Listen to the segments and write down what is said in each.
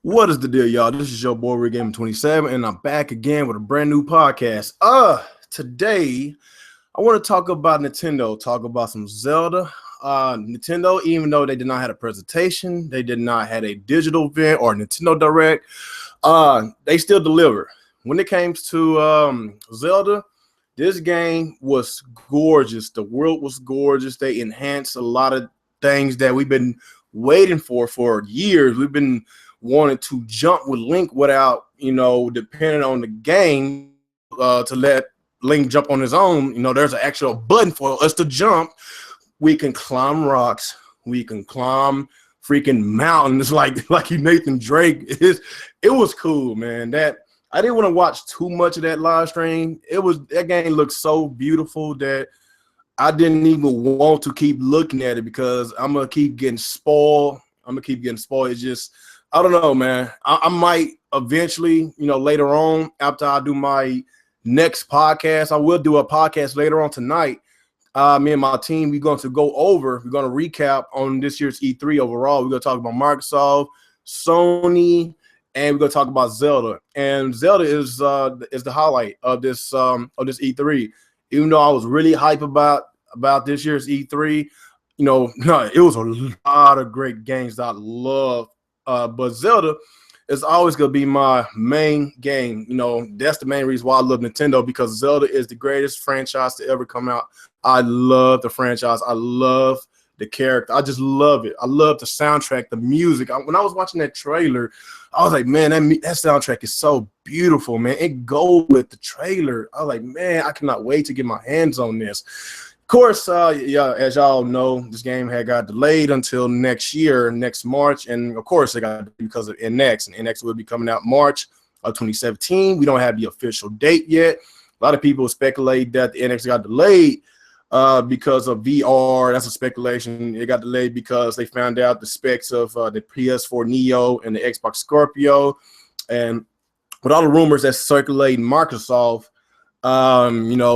What is the deal, y'all? This is your boy Rick Game 27, and I'm back again with a brand new podcast. Today I want to talk about Nintendo, talk about some Zelda. Nintendo, even though they did not have a presentation, they did not have a digital event or Nintendo Direct, they still deliver. When it came to Zelda, this game was gorgeous. The world was gorgeous. They enhanced a lot of things that we've been waiting for years. We've been wanting to jump with Link without, depending on the game to let Link jump on his own. There's an actual button for us to jump. We can climb rocks. We can climb freaking mountains like you Nathan Drake. It was cool, man. That I didn't want to watch too much of that live stream. That game looked so beautiful that I didn't even want to keep looking at it because I'm gonna keep getting spoiled. It's just, I don't know, man. I might eventually, later on after I do my next podcast, I will do a podcast later on tonight. Me and my team, we're going to recap on this year's E3 overall. We're going to talk about Microsoft, Sony, and we're going to talk about Zelda. And Zelda is the highlight of this E3. Even though I was really hype about this year's E3, no, it was a lot of great games that I love. But Zelda is always going to be my main game. That's the main reason why I love Nintendo, because Zelda is the greatest franchise to ever come out. I love the franchise. I love the character. I just love it. I love the soundtrack, the music. When I was watching that trailer, I was like, man, that soundtrack is so beautiful, man. It goes with the trailer. I was like, man, I cannot wait to get my hands on this. Of course, yeah, as y'all know, this game got delayed until next year, next March, and of course it got because of NX, and NX will be coming out March of 2017. We don't have the official date yet. A lot of people speculate that the NX got delayed because of VR. That's a speculation. It got delayed because they found out the specs of the PS4 Neo and the Xbox Scorpio, and with all the rumors that circulate Microsoft,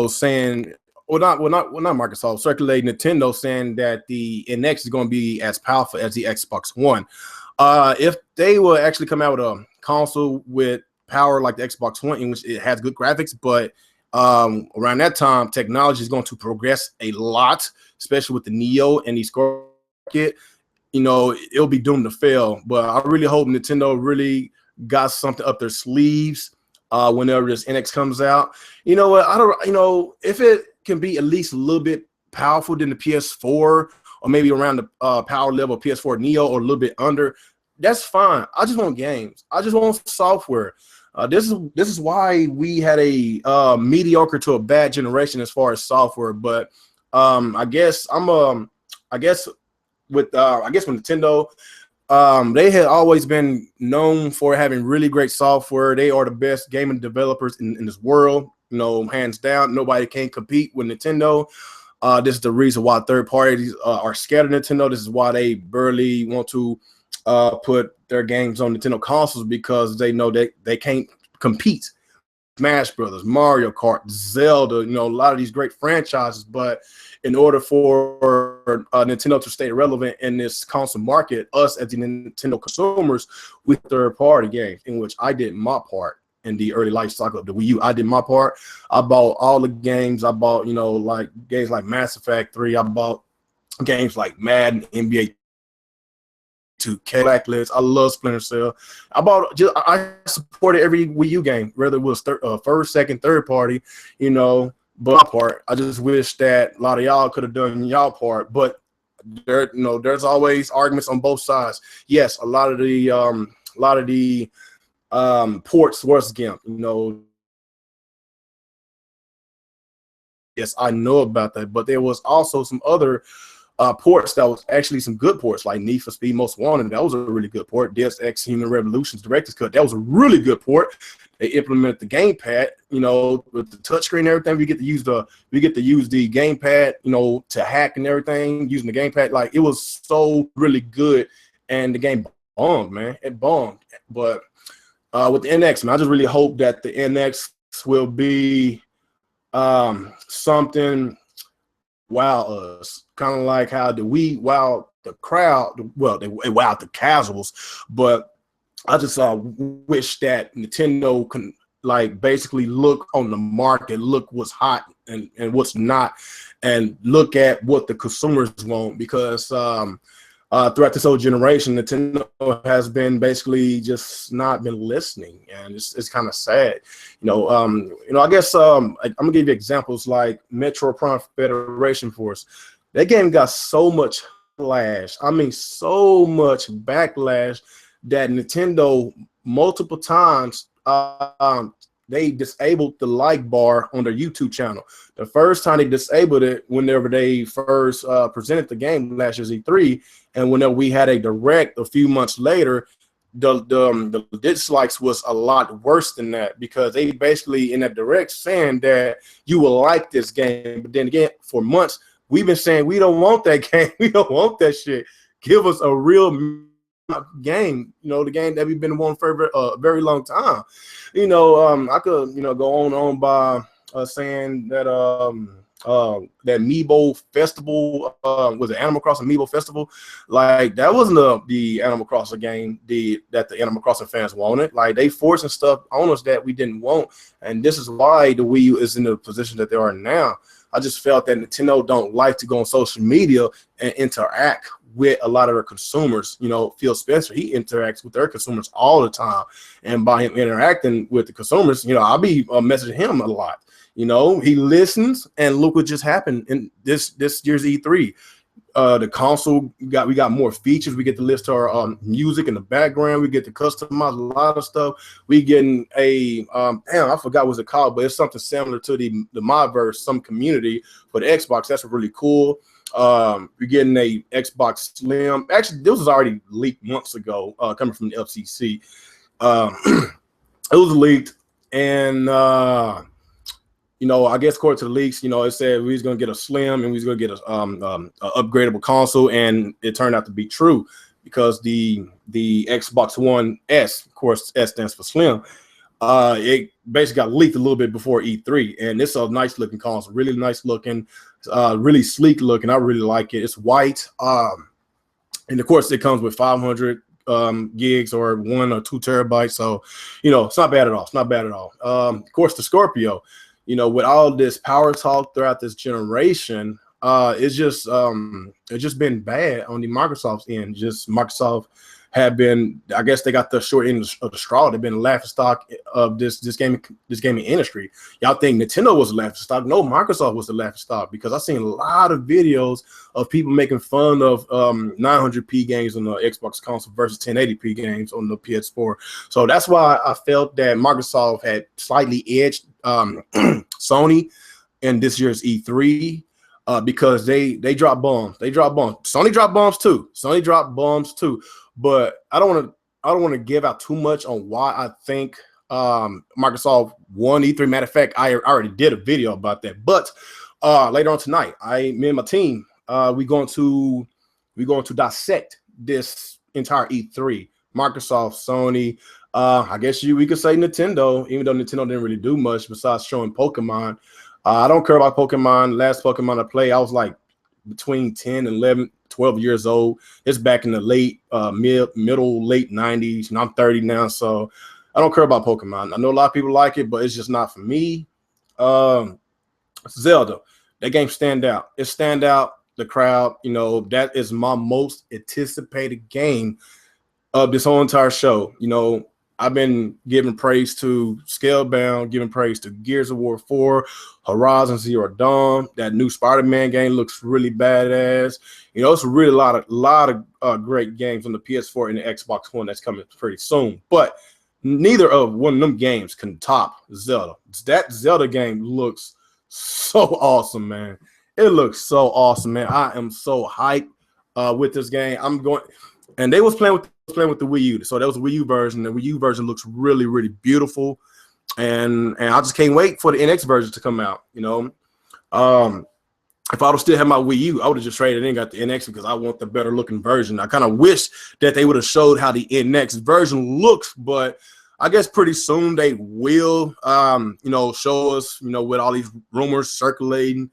saying. Not Microsoft, circulating Nintendo saying that the NX is going to be as powerful as the Xbox One. If they will actually come out with a console with power like the Xbox One, in which it has good graphics, but around that time, technology is going to progress a lot, especially with the Neo and the Scorpio. It'll be doomed to fail. But I really hope Nintendo really got something up their sleeves whenever this NX comes out. You know what? If it can be at least a little bit powerful than the PS4, or maybe around the power level of PS4 Neo, or a little bit under, that's fine. I just want games. I just want software. This is why we had a mediocre to a bad generation as far as software. But I guess with Nintendo, they had always been known for having really great software. They are the best gaming developers in this world. Hands down, nobody can compete with Nintendo. This is the reason why third parties are scared of Nintendo. This is why they barely want to put their games on Nintendo consoles, because they know they can't compete. Smash Brothers, Mario Kart, Zelda, a lot of these great franchises. But in order for Nintendo to stay relevant in this console market, us as the Nintendo consumers, with third-party games, in which I did my part. In the early life cycle of the Wii U, I did my part. I bought all the games. I bought, like games like Mass Effect 3. I bought games like Madden, NBA 2K, Blacklist. I love Splinter Cell. I supported every Wii U game, whether it was first, second, third party, but my part. I just wish that a lot of y'all could have done y'all part. But there's always arguments on both sides. Yes, a lot of the ports was GIMP, yes, I know about that, but there was also some other ports that was actually some good ports, like Need for Speed Most Wanted. That was a really good port. Deus Ex Human Revolution's Director's Cut, that was a really good port. They implemented the gamepad, with the touchscreen and everything. We get to use the gamepad, to hack and everything using the gamepad. Like, it was so really good, and the game bombed, man. It bombed, but with the NX, man, I just really hope that the NX will be something wow us, kind of like how the Wii wow the crowd. Well, they wowed the casuals, but I just wish that Nintendo can like basically look on the market, look what's hot and what's not, and look at what the consumers want, because throughout this whole generation, Nintendo has been basically just not been listening, and it's kind of sad. I guess I'm gonna give you examples like Metro Prime Federation Force. That game got so much backlash. I mean, so much backlash that Nintendo multiple times they disabled the like bar on their YouTube channel. The first time they disabled it, whenever they first presented the game last year's E3, and whenever we had a direct a few months later, the dislikes was a lot worse than that, because they basically in that direct saying that you will like this game, but then again, for months we've been saying we don't want that game, we don't want that shit. Give us a real game, the game that we've been wanting for a very long time. I could go on by saying that that Amiibo Festival was it Animal Crossing Amiibo Festival, like that wasn't the Animal Crossing game that the Animal Crossing fans wanted. Like they forcing stuff on us that we didn't want, and this is why the Wii U is in the position that they are now. I just felt that Nintendo don't like to go on social media and interact with a lot of their consumers. Phil Spencer, he interacts with their consumers all the time, and by him interacting with the consumers, I'll be messaging him a lot. He listens, and look what just happened in this year's E3. The console we got more features. We get to list our music in the background. We get to customize a lot of stuff. We getting a I forgot what's it called, but it's something similar to the Myverse, some community for the Xbox. That's really cool. We're getting a Xbox Slim. Actually, this was already leaked months ago, coming from the FCC. It was leaked, and I guess according to the leaks, it said we was gonna get a Slim and we was gonna get a upgradable console, and it turned out to be true, because the Xbox One S, of course, S stands for Slim. It basically got leaked a little bit before E3, and it's a nice looking console, really nice looking, really sleek looking. I really like it. It's white, and of course it comes with 500 gigs or 1 or 2 terabytes. So, it's not bad at all. It's not bad at all. Of course, the Scorpio. With all this power talk throughout this generation, it's just been bad on the Microsoft's end. Just Microsoft have been, I guess they got the short end of the straw. They've been laughing stock of this gaming industry. Y'all think Nintendo was a laughing stock? No, Microsoft was the laughing stock, because I've seen a lot of videos of people making fun of 900p games on the Xbox console versus 1080p games on the PS4. So that's why I felt that Microsoft had slightly edged Sony in this year's E3, because they dropped bombs. Sony dropped bombs too. But I don't want to give out too much on why I think Microsoft won E3. Matter of fact, I already did a video about that. But later on tonight, me and my team, we going to dissect this entire E3. Microsoft, Sony, I guess we could say Nintendo, even though Nintendo didn't really do much besides showing Pokemon. I don't care about Pokemon. Last Pokemon I played, I was like between 10 and 11, 12 years old. It's back in the late, middle, late 90s, and I'm 30 now, so I don't care about Pokemon. I know a lot of people like it, but it's just not for me. Zelda, that game stand out. It stand out. The crowd, that is my most anticipated game of this whole entire show. I've been giving praise to Scalebound, giving praise to Gears of War 4, Horizon Zero Dawn. That new Spider-Man game looks really badass. It's really a lot of great games on the PS4 and the Xbox One that's coming pretty soon. But neither of one of them games can top Zelda. That Zelda game looks so awesome, man. It looks so awesome, man. I am so hyped with this game. And they was playing with the Wii U, so that was a Wii U version. The Wii U version looks really, really beautiful, and I just can't wait for the NX version to come out. If I would still have my Wii U, I would have just traded in and got the NX, because I want the better looking version. I kind of wish that they would have showed how the NX version looks, but I guess pretty soon they will, show us, with all these rumors circulating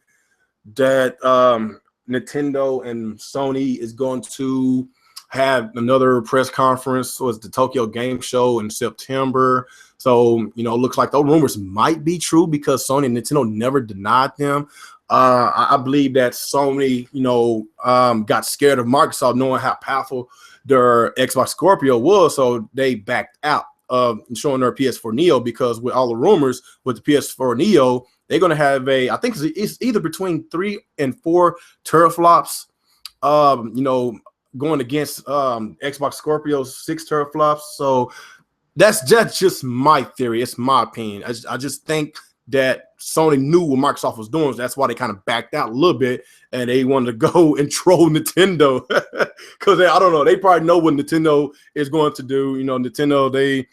that Nintendo and Sony is going to had another press conference, was the Tokyo Game Show in September. So, it looks like those rumors might be true because Sony and Nintendo never denied them. I believe that Sony, got scared of Microsoft knowing how powerful their Xbox Scorpio was, so they backed out of showing their PS4 Neo, because with all the rumors with the PS4 Neo, they're going to have I think it's either between 3 and 4 teraflops, going against Xbox Scorpio's 6 teraflops. So that's just my theory. It's my opinion. I just think that Sony knew what Microsoft was doing. So that's why they kind of backed out a little bit, and they wanted to go and troll Nintendo because I don't know. They probably know what Nintendo is going to do. Nintendo,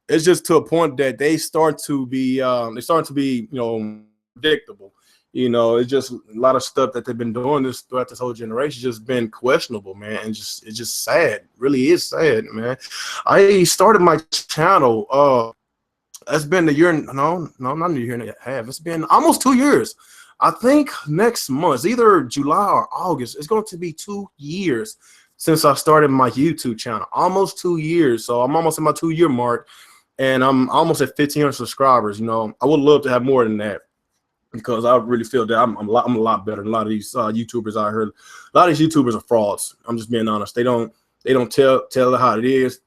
it's just to a point that they start to be predictable. It's just a lot of stuff that they've been doing throughout this whole generation just been questionable, man. And it's just sad. Really is sad, man. I started my channel. It's been a year. No, not a year and a half. It's been almost 2 years. I think next month, either July or August, it's going to be 2 years since I started my YouTube channel. Almost 2 years. So I'm almost at my 2-year mark, and I'm almost at 1,500 subscribers. I would love to have more than that, because I really feel that I'm a lot better than a lot of these YouTubers I heard. A lot of these YouTubers are frauds. I'm just being honest. They don't tell it how it is.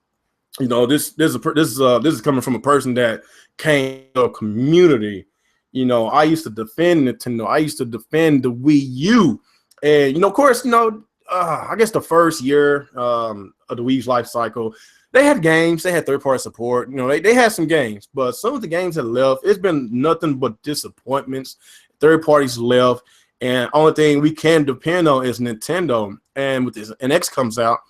This is coming from a person that came to a community. I used to defend Nintendo. I used to defend the Wii U, and of course, I guess the first year of the Wii's life cycle, they had games. They had third-party support. They had some games, but some of the games that left, it's been nothing but disappointments. Third parties left, and only thing we can depend on is Nintendo. And with this NX comes out,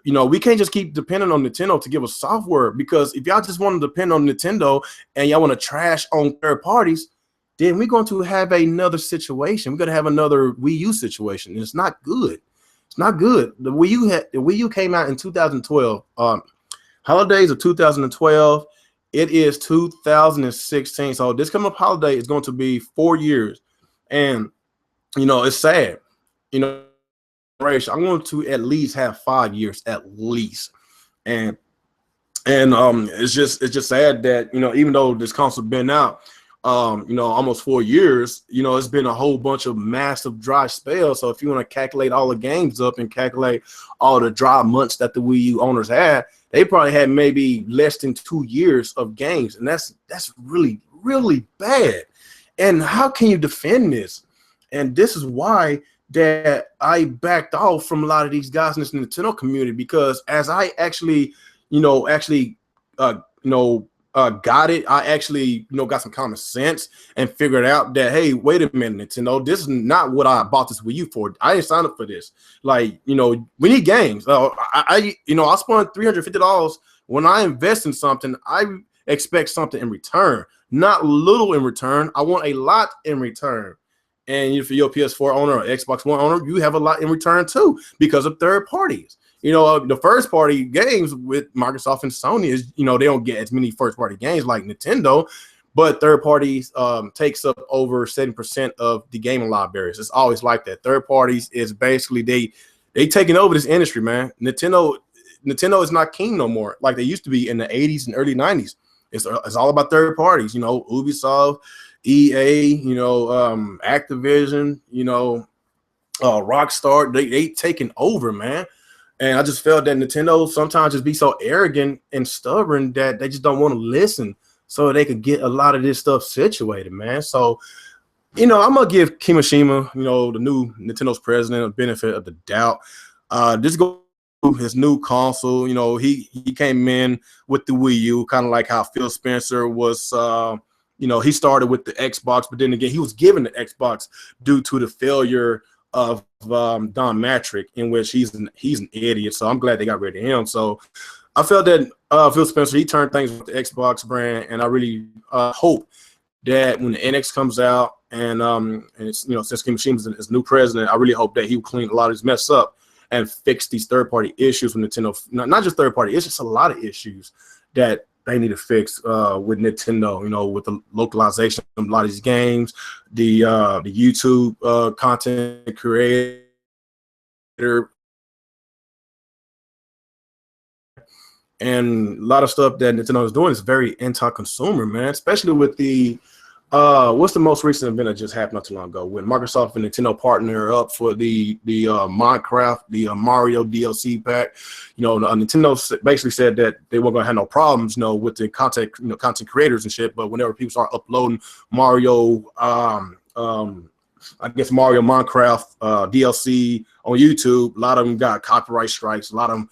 we can't just keep depending on Nintendo to give us software, because if y'all just want to depend on Nintendo and y'all want to trash on third parties, then we're going to have another situation. We're going to have another Wii U situation, and it's not good. It's not good. The Wii U came out in 2012. Holidays of 2012. It is 2016. So this coming up holiday is going to be 4 years, and it's sad. I'm going to at least have 5 years at least, and it's just sad that even though this console been out almost 4 years, it's been a whole bunch of massive dry spells. So if you want to calculate all the games up and calculate all the dry months that the Wii U owners had, they probably had maybe less than 2 years of games, and that's really, really bad. And how can you defend this? And this is why that I backed off from a lot of these guys in this Nintendo community, because as I actually got it, I actually got some common sense and figured out that, hey, wait a minute, Nintendo, this is not what I bought this Wii U for. I didn't sign up for this. Like, we need games. I spent $350. When I invest in something, I expect something in return, not little in return. I want a lot in return. And if you're a PS4 owner or Xbox One owner, you have a lot in return too, because of third parties. The first party games with Microsoft and Sony is, they don't get as many first party games like Nintendo, but third parties takes up over 7% of the gaming libraries. It's always like that. Third parties is basically they taking over this industry, man. Nintendo is not king no more like they used to be in the 80s and early 90s. It's all about third parties, Ubisoft, EA, Activision, Rockstar, they taking over, man. And I just felt that Nintendo sometimes just be so arrogant and stubborn that they just don't want to listen, so they could get a lot of this stuff situated, man. So, I'm gonna give Kimishima, the new Nintendo's president, a benefit of the doubt. This go his new console, he came in with the Wii U, kind of like how Phil Spencer was. He started with the Xbox, but then again, he was given the Xbox due to the failure of Don Matrick, in which he's an idiot. So I'm glad they got rid of him. So I felt that Phil Spencer, he turned things with the Xbox brand, and I really hope that when the NX comes out and it's, since Kimishima's his new president, I really hope that he will clean a lot of his mess up and fix these third-party issues with Nintendo. Not just third-party, it's just a lot of issues that they need to fix with Nintendo, with the localization of a lot of these games, the YouTube content creator And a lot of stuff that Nintendo is doing is very anti-consumer, man. Especially with the what's the most recent event that just happened not too long ago when Microsoft and Nintendo partner up for the Minecraft, the Mario DLC pack. Nintendo basically said that they weren't gonna have no problems, with the content creators and shit. But whenever people start uploading Mario, I guess Mario Minecraft DLC on YouTube, a lot of them got copyright strikes. A lot of them.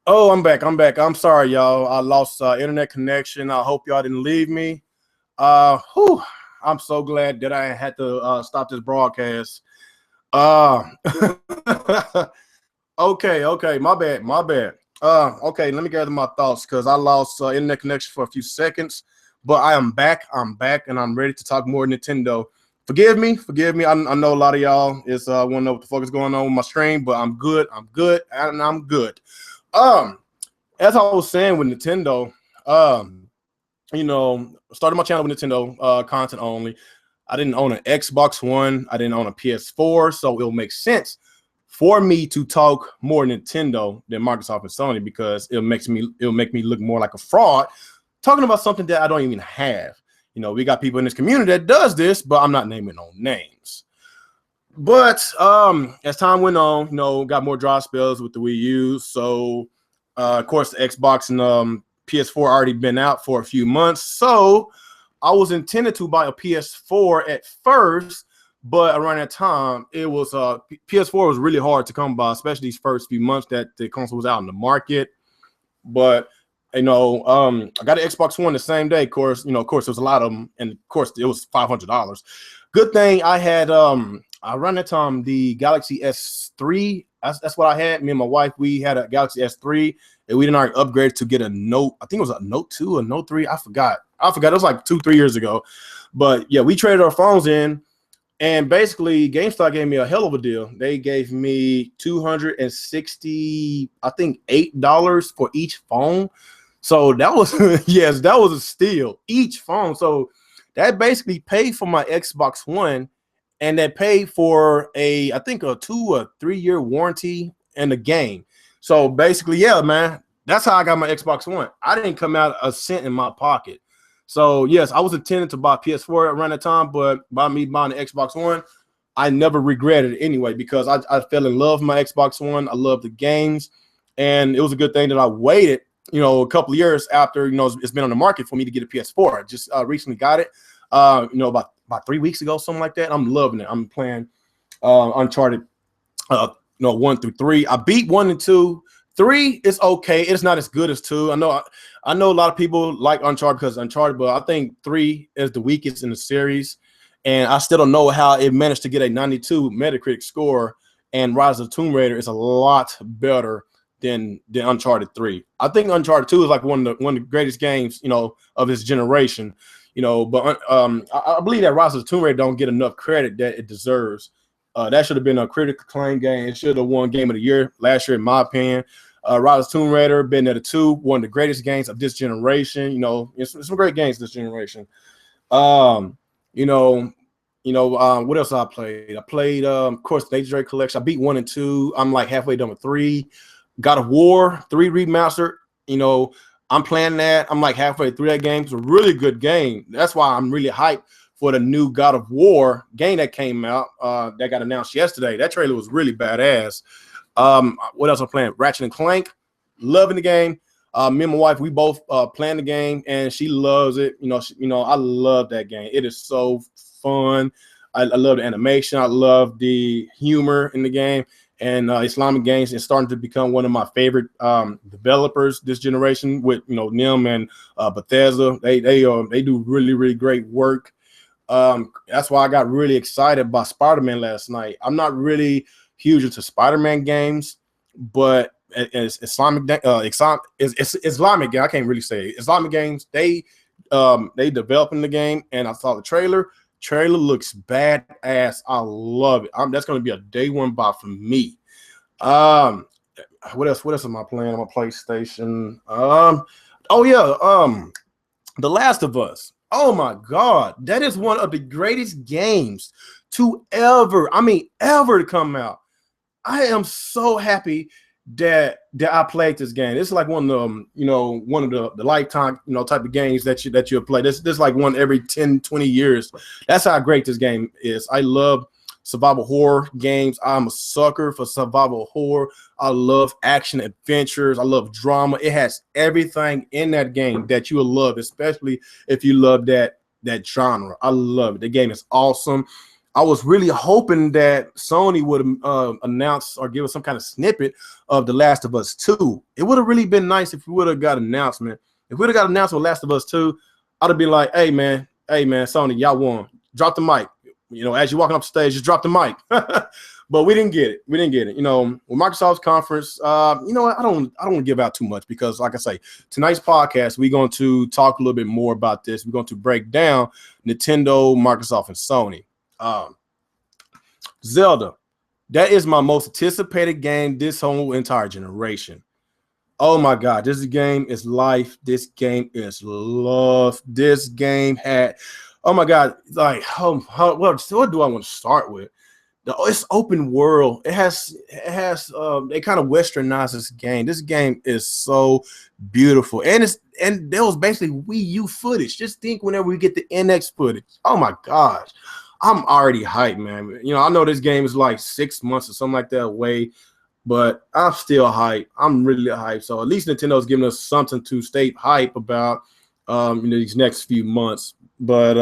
Oh, I'm back. I'm back. I'm sorry, y'all. I lost internet connection. I hope y'all didn't leave me. I'm so glad that I had to stop this broadcast. Uh, okay. My bad. Okay, let me gather my thoughts because I lost internet connection for a few seconds, but I am back. I'm back, and I'm ready to talk more Nintendo. Forgive me. I know a lot of y'all is want to know what the fuck is going on with my stream, but I'm good, and I'm good. Um, as I was saying with Nintendo, started my channel with Nintendo content only. I didn't own an Xbox One. I didn't own a PS4, so it'll make sense for me to talk more Nintendo than Microsoft and Sony because it'll make me look more like a fraud talking about something that I don't even have. We got people in this community that does this, but I'm not naming no names. But as time went on, got more dry spells with the Wii U. So of course the Xbox and PS4 already been out for a few months. So I was intended to buy a PS4 at first, but around that time, it was PS4 was really hard to come by, especially these first few months that the console was out in the market. But I got an Xbox One the same day. Of course, there was a lot of them, and of course, it was $500. Good thing I had around that time the Galaxy S3. That's what I had. Me and my wife, we had a Galaxy S3, and we didn't already upgrade to get a Note. I think it was a Note 2 or Note 3. I forgot. It was like 2-3 years ago. But yeah, we traded our phones in, and basically GameStop gave me a hell of a deal. They gave me $260, I think $8 for each phone. So that was yes, that was a steal. Each phone. So that basically paid for my Xbox One, and that paid for I think a 2 or 3 year warranty and the game. So basically, yeah, man, that's how I got my Xbox One. I didn't come out a cent in my pocket. So yes, I was intending to buy PS4 around that time, but by me buying the Xbox One, I never regretted it anyway because I fell in love with my Xbox One. I love the games, and it was a good thing that I waited, a couple of years after it's been on the market for me to get a PS4. I just recently got it, about 3 weeks ago, something like that. I'm loving it. I'm playing Uncharted, 1 through 3. I beat 1 and 2. 3 is okay. It's not as good as 2. I know a lot of people like Uncharted because Uncharted, but I think 3 is the weakest in the series. And I still don't know how it managed to get a 92 Metacritic score. And Rise of the Tomb Raider is a lot better than Uncharted 3. I think Uncharted 2 is like one of the greatest games, of this generation. But I believe that Rise of the Tomb Raider don't get enough credit that it deserves. That should have been a critically acclaimed game. It should have won Game of the Year last year, in my opinion. Rise of the Tomb Raider, been at the 2, one of the greatest games of this generation. It's some great games this generation. What else I played? I played, of course, the Drake Collection. I beat 1 and 2. I'm like halfway done with 3. God of War 3 remastered. I'm playing that. I'm like halfway through that game. It's a really good game. That's why I'm really hyped for the new God of War game that came out. That got announced yesterday. That trailer was really badass. What else I'm playing? Ratchet and Clank. Loving the game. Me and my wife, we both playing the game, and she loves it. I love that game. It is so fun. I love the animation. I love the humor in the game. And Islamic Games is starting to become one of my favorite developers this generation. With them and Bethesda, they do really, really great work. That's why I got really excited by Spider-Man last night. I'm not really huge into Spider-Man games, but it's Islamic game. I can't really say it. Islamic Games. They developing the game, and I saw the trailer. Trailer looks badass. I love it. That's going to be a day one buy for me. What else am I playing on my PlayStation? The Last of Us. Oh my God, that is one of the greatest games to ever come out. I am so happy that I played this game. It's like one of the lifetime, type of games that you play. This like one every 10, 20 years. That's how great this game is. I love survival horror games. I'm a sucker for survival horror. I love action adventures. I love drama. It has everything in that game that you will love, especially if you love that genre. I love it. The game is awesome. I was really hoping that Sony would announce or give us some kind of snippet of The Last of Us 2. It would have really been nice if we would have got an announcement. If we would have got an announcement with Last of Us 2, I'd have been like, hey man, Sony, y'all won. Drop the mic. As you're walking up the stage, just drop the mic. But we didn't get it. With Microsoft's conference, I don't want to give out too much because, like I say, tonight's podcast, we're going to talk a little bit more about this. We're going to break down Nintendo, Microsoft, and Sony. Zelda, that is my most anticipated game this whole entire generation. Oh my God, this game is life. This game is love. This game had, oh my God, like, what do I want to start with? It's open world. It has they kind of westernized this game. This game is so beautiful, and there was basically Wii U footage. Just think whenever we get the NX footage. Oh my gosh. I'm already hyped, man. I know this game is like 6 months or something like that away, but I'm still hyped. I'm really hyped. So at least Nintendo's giving us something to stay hype about these next few months. But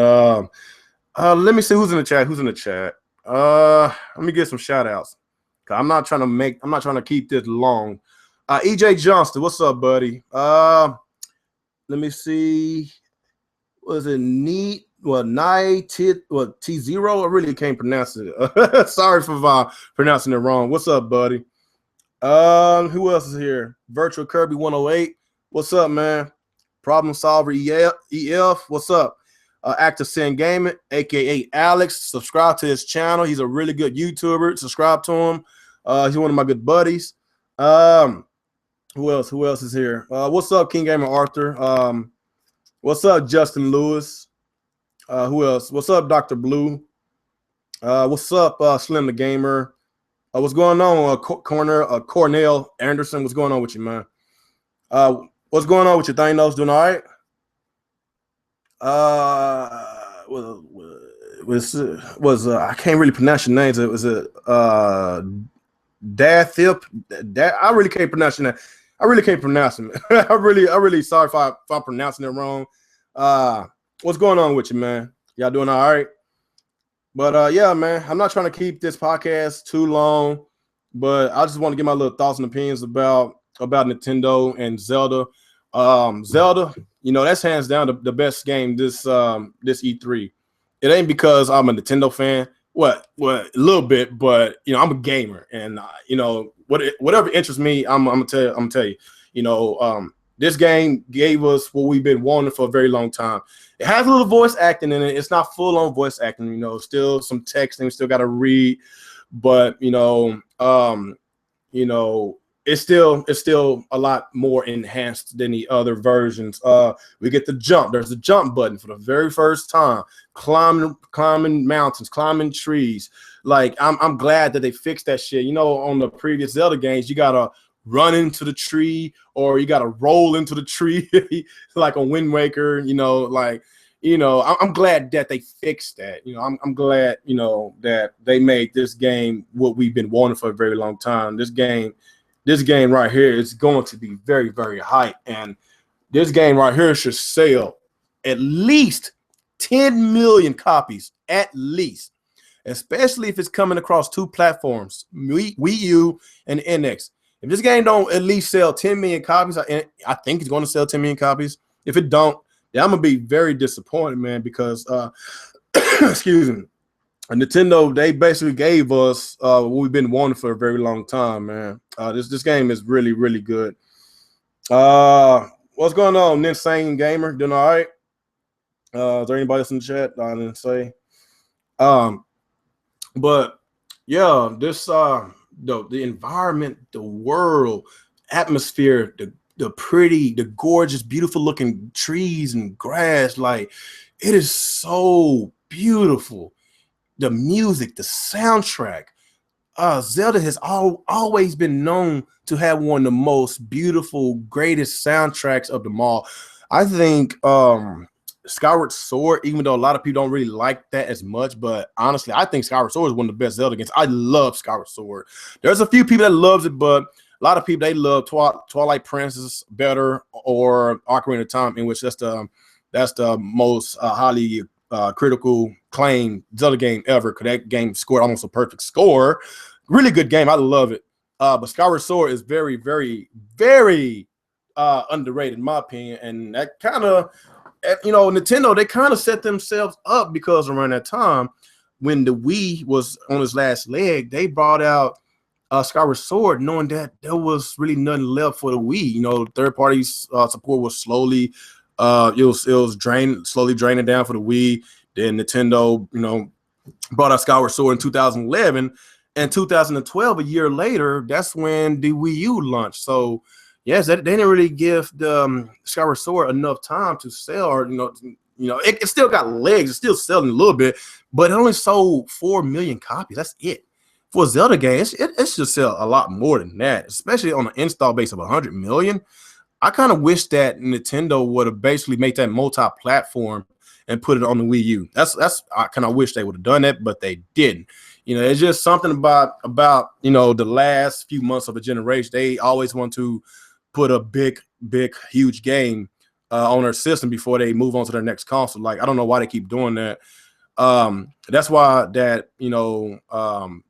let me see who's in the chat. Let me get some shout outs. I'm not trying to keep this long. EJ Johnston, what's up, buddy? Let me see. Was it neat? T0. I really can't pronounce it. Sorry for pronouncing it wrong. What's up, buddy? Who else is here? Virtual Kirby 108. What's up, man? Problem Solver EF. What's up? Active Sin Gaming, aka Alex. Subscribe to his channel. He's a really good YouTuber. Subscribe to him. He's one of my good buddies. Who else is here? What's up, King Gamer Arthur? What's up, Justin Lewis? Who else? What's up, Dr. Blue? What's up, Slim the Gamer? What's going on, Cornell Anderson? What's going on with you, man? What's going on with you, Thanos? Doing all right? Was I can't really pronounce your names. It was a Dathip. That I really can't pronounce your name. I really can't pronounce him. I really sorry if I'm pronouncing it wrong. What's going on with you, man? Y'all doing all right? But yeah, man, I'm not trying to keep this podcast too long, but I just want to get my little thoughts and opinions about Nintendo and Zelda. Zelda, that's hands down the best game this E3. It ain't because I'm a Nintendo fan. What a little bit, but I'm a gamer, and whatever interests me, I'm gonna tell you. This game gave us what we've been wanting for a very long time. It has a little voice acting in it. It's not full on voice acting. Still some texting. Still got to read, but it's still a lot more enhanced than the other versions. We get the jump. There's a jump button for the very first time. Climbing mountains, climbing trees. Like I'm glad that they fixed that shit. On the previous Zelda games, you gotta run into the tree or you gotta roll into the tree, like on Wind Waker. I'm glad that they fixed that. I'm glad that they made this game what we've been wanting for a very long time. This game right here is going to be very, very hype. And this game right here should sell at least 10 million copies, at least, especially if it's coming across two platforms, Wii U and NX. If this game don't at least sell 10 million copies, I think it's going to sell 10 million copies. If it don't, then I'm going to be very disappointed, man, because, excuse me, Nintendo, they basically gave us what we've been wanting for a very long time, man. This game is really, really good. What's going on, Insane Gamer? Doing all right? Is there anybody else in the chat? I didn't say. But yeah, this the environment, the world, atmosphere, the pretty, the gorgeous, beautiful looking trees and grass, like it is so beautiful. The music, the soundtrack. Zelda has always been known to have one of the most beautiful, greatest soundtracks of them all. I think Skyward Sword, even though a lot of people don't really like that as much, but honestly, I think Skyward Sword is one of the best Zelda games. I love Skyward Sword. There's a few people that loves it, but a lot of people, they love Twilight Princess better, or Ocarina of Time, in which that's the most highly critical claim Zelda game ever, because that game scored almost a perfect score. Really good game. I love it. But Skyward Sword is very, very, very underrated in my opinion. And that kind of, Nintendo, they kind of set themselves up, because around that time when the Wii was on its last leg, they brought out Skyward Sword, knowing that there was really nothing left for the Wii. Third party support was slowly slowly draining down for the Wii. Then Nintendo, brought out Skyward Sword in 2011, and 2012, a year later, that's when the Wii U launched. So yes, they didn't really give the Skyward Sword enough time to sell, or it still got legs. It's still selling a little bit, but it only sold 4 million copies. That's it. For a Zelda game, it should sell a lot more than that, especially on an install base of 100 million. I kind of wish that Nintendo would have basically made that multi-platform and put it on the Wii U. I kind of wish they would have done that, but they didn't. It's just something about the last few months of a generation. They always want to put a big, huge game on their system before they move on to their next console. Like, I don't know why they keep doing that. That's why that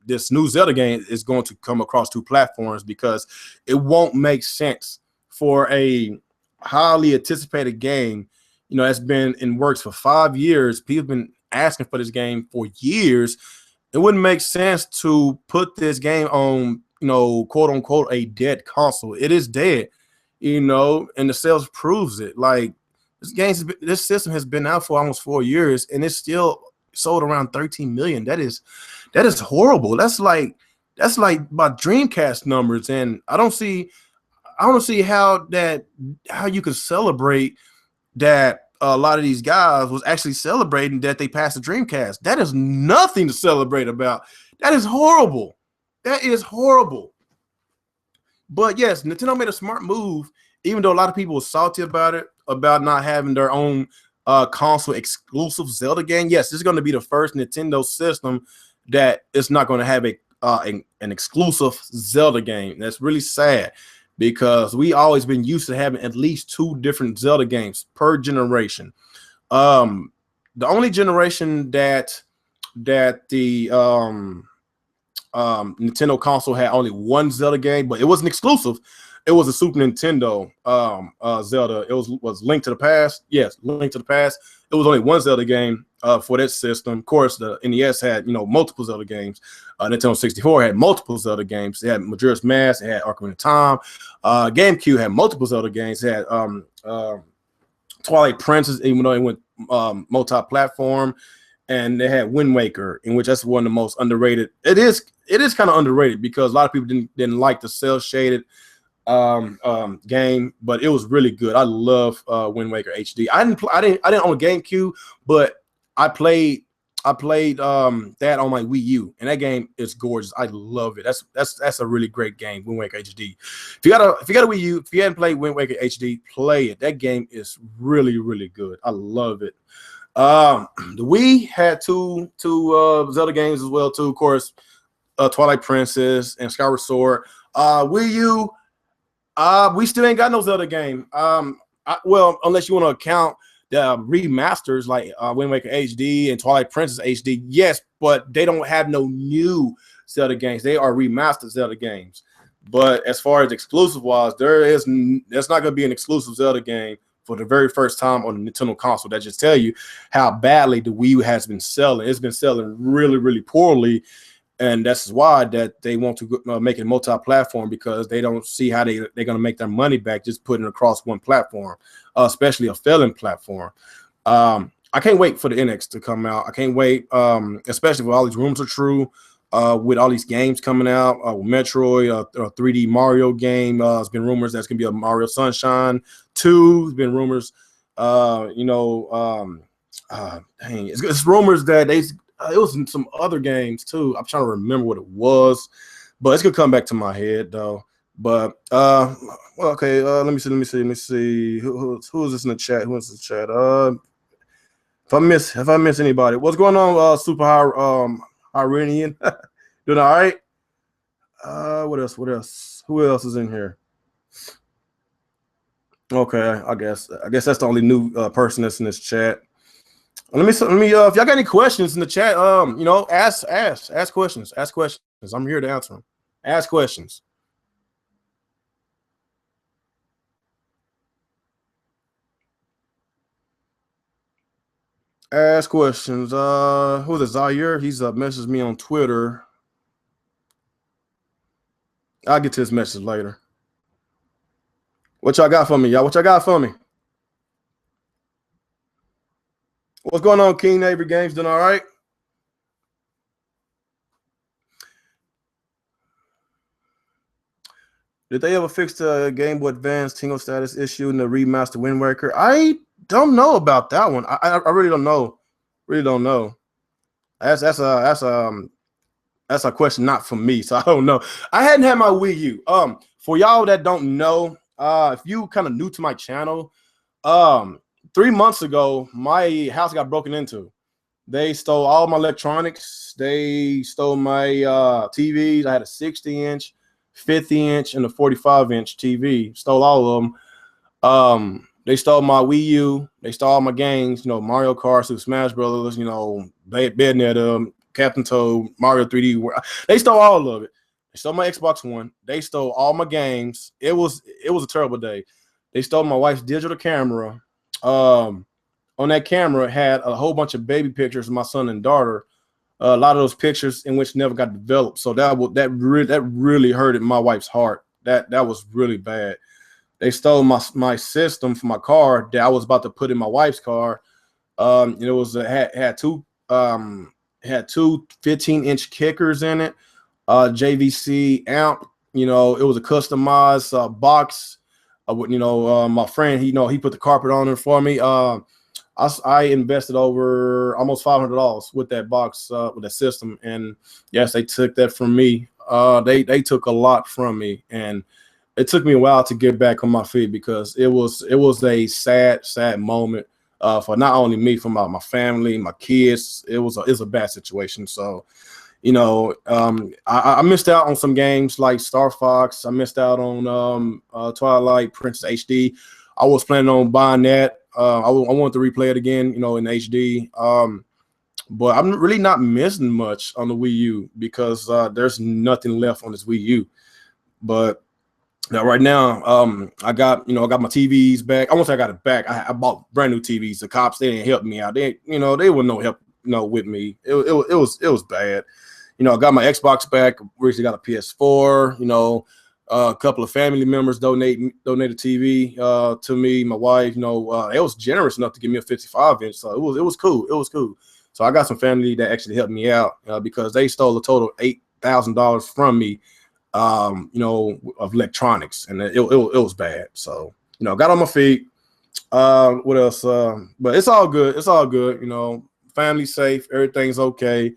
this new Zelda game is going to come across two platforms, because it won't make sense for a highly anticipated game, that's been in works for 5 years. People have been asking for this game for years. It wouldn't make sense to put this game on, quote unquote, a dead console. It is dead, and the sales proves it. Like, this system has been out for almost 4 years, and it's still sold around 13 million. That is horrible. That's like my Dreamcast numbers, and I don't see how you could celebrate that. A lot of these guys was actually celebrating that they passed the Dreamcast. That is nothing to celebrate about. That is horrible. That is horrible. But yes, Nintendo made a smart move, even though a lot of people were salty about it, about not having their own console exclusive Zelda game. Yes, this is going to be the first Nintendo system that it's not going to have an exclusive Zelda game. That's really sad because we always been used to having at least 2 different Zelda games per generation. The only generation that the Nintendo console had only 1 Zelda game, but it wasn't exclusive. It was a Super Nintendo Zelda. It was Link to the Past. Yes, Link to the Past. It was only 1 Zelda game for that system. Of course, the NES had multiple Zelda games. Nintendo 64 had multiple Zelda games. They had Majora's Mask. It had Ocarina of Time. GameCube had multiple Zelda games. It had Twilight Princess, even though it went multi-platform. And they had Wind Waker, in which that's one of the most underrated. It is kind of underrated because a lot of people didn't like the cell shaded game, but it was really good. I love Wind Waker HD. I didn't own a GameCube, but I played that on my Wii U, and that game is gorgeous. I love it. That's a really great game, Wind Waker HD. If you got a Wii U, if you hadn't played Wind Waker HD, play it. That game is really, really good. I love it. The Wii had two Zelda games as well too. Of course, Twilight Princess and Skyward Sword. Wii U, we still ain't got no Zelda game. Well, unless you want to account the remasters like Wind Waker HD and Twilight Princess HD. Yes, but they don't have no new Zelda games. They are remastered Zelda games. But as far as exclusive wise, there's not going to be an exclusive Zelda game for the very first time on the Nintendo console. That just tell you how badly the Wii U has been selling. It's been selling really, really poorly, and that's why that they want to make it multi-platform, because they don't see how they're going to make their money back just putting it across one platform, especially a failing platform. I can't wait for the NX to come out. I can't wait, especially if all these rumors are true. With all these games coming out, with Metroid, a 3D Mario game. It's been rumors that's going to be a Mario Sunshine 2. It's been rumors, dang, it's rumors that it was in some other games too. I'm trying to remember what it was, but it's going to come back to my head though. But, well, okay, let me see. Who is this in the chat? Who is in the chat? If I miss anybody, what's going on, Super High, Iranian? Doing all right? What else? Who else is in here? Okay, I guess that's the only new person that's in this chat. Let me if y'all got any questions in the chat, ask questions. Ask questions. I'm here to answer them. Ask questions. Ask questions. Who's it? Zaire? He's messaged me on Twitter. I'll get to his message later. What y'all got for me, y'all? What y'all got for me? What's going on, King Neighbor Games? Doing all right? Did they ever fix the Game Boy Advance Tingle status issue in the remaster Wind Waker? I don't know about that one. I really don't know. Really don't know. That's a question not for me, so I don't know. I hadn't had my Wii U. For y'all that don't know, if you kind of new to my channel, 3 months ago, my house got broken into. They stole all my electronics. They stole my TVs. I had a 60-inch, 50-inch, and a 45-inch TV. Stole all of them. They stole my Wii U. They stole all my games. Mario Kart, Super Smash Brothers. Bayonetta, Captain Toad, Mario 3D. They stole all of it. They stole my Xbox One. They stole all my games. It was a terrible day. They stole my wife's digital camera. On that camera had a whole bunch of baby pictures of my son and daughter. A lot of those pictures in which never got developed. So that really hurted my wife's heart. That was really bad. They stole my system for my car that I was about to put in my wife's car. It was had two 15-inch kickers in it, JVC amp. It was a customized box. My friend, he put the carpet on it for me. I invested over almost $500 with that box, with that system, and yes, they took that from me. They took a lot from me, and it took me a while to get back on my feet because it was a sad moment for not only me, for my family, my kids. It's a bad situation. So, I missed out on some games like Star Fox. I missed out on Twilight Princess HD. I was planning on buying that. I wanted to replay it again, in HD. But I'm really not missing much on the Wii U because there's nothing left on this Wii U. But now, right now, I got my TVs back. I won't say I got it back. I bought brand new TVs. The cops, they didn't help me out. They were no help, with me. It was bad. I got my Xbox back. Recently got a PS4. A couple of family members donated TV to me. My wife, it was generous enough to give me a 55-inch. So it was cool. It was cool. So I got some family that actually helped me out because they stole a total of $8,000 from me. Of electronics, and it was bad. So, got on my feet. What else? But it's all good. It's all good. Family safe. Everything's okay.